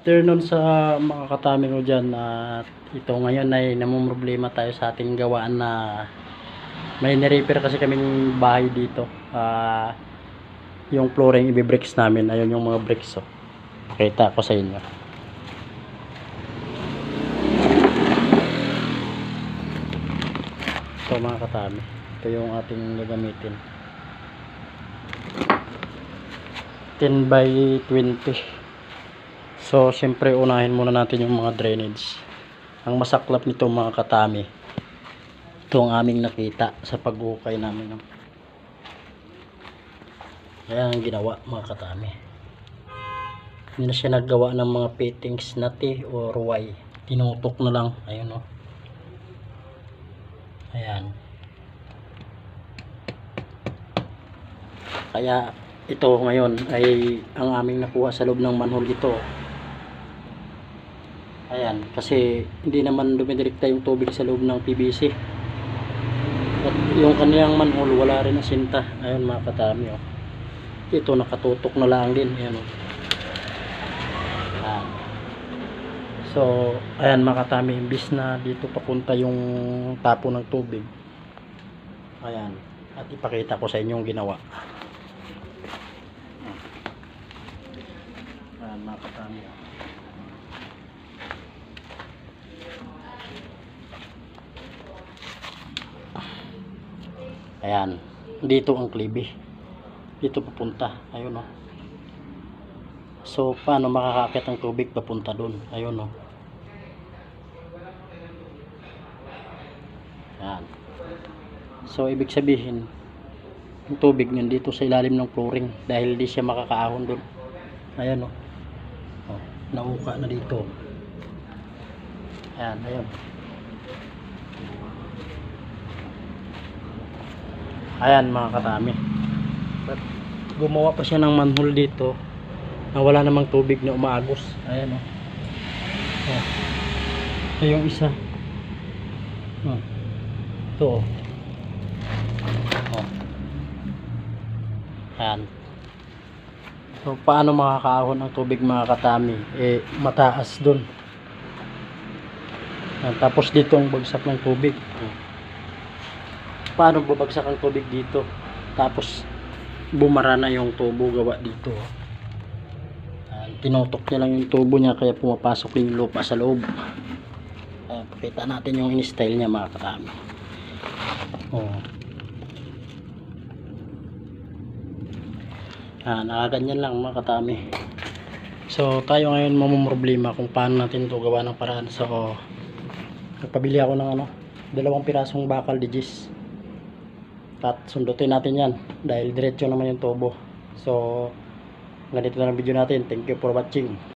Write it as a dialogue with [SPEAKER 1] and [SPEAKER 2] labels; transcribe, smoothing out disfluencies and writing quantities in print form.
[SPEAKER 1] Afternoon sa mga katami ko dyan, at ito ngayon ay namumroblema tayo sa ating gawaan na may nirepair kasi kaming bahay dito. Yung flooring ibe-bricks namin, ayun yung mga bricks. So pakita ko sa inyo. Ito mga katami, ito yung ating gagamitin, 10 by 20. So syempre unahin muna natin yung mga drainage. Ang masaklap nito mga katami, ito ang aming nakita sa pag-ukay namin. Kaya ang ginawa mga katami, hindi na siya naggawa ng mga fittings na T or Y, tinutok na lang. Ayun o, ayan. Kaya ito ngayon ay ang aming nakuha sa loob ng manhole ito. Ayan, kasi hindi naman dumidirekta yung tubig sa loob ng PVC. At yung kanilang manhole wala rin asinta. Ayun mga katami oh. Ito nakatutok na lang din. Ayan oh. Ayan. So, ayan mga katami, imbis na dito papunta yung tapo ng tubig. Ayan, at ipakita ko sa inyo yung ginawa. Ayan mga katami oh. Ayan, dito ang klibi, dito papunta. Ayun oh. So paano makakakit ang tubig papunta doon? Ayun oh. Ayan. So ibig sabihin yung tubig nandito sa ilalim ng flooring dahil di siya makakaahon doon. Ayan oh. Oh, nauka na dito. Ayan, ayun. Ayan mga katami, but gumawa pa siya ng manhole dito na wala namang tubig na umaagos. Ayan o. Oh. Ito yung isa. Oh. Ito o. Oh. Ayan. So paano makakaahon ang tubig mga katami? Mataas dun. Ayan. Tapos dito ang bagsak ng tubig. Paano babagsak ang tubig dito? Tapos bumara na yung tubo gawa dito. Tinutok niya lang yung tubo niya kaya pumapasok yung lupa sa loob. Pakita natin yung in-style niya mga katami. Oh. Nakaganyan lang mga katami. So tayo ngayon mamumroblema kung paano natin ito gawa ng paraan. So nagpabili ako ng 2 pirasong bakal digis. At sundutin natin yan dahil diretso naman yung tubo. So ganito na ang video natin. Thank you for watching.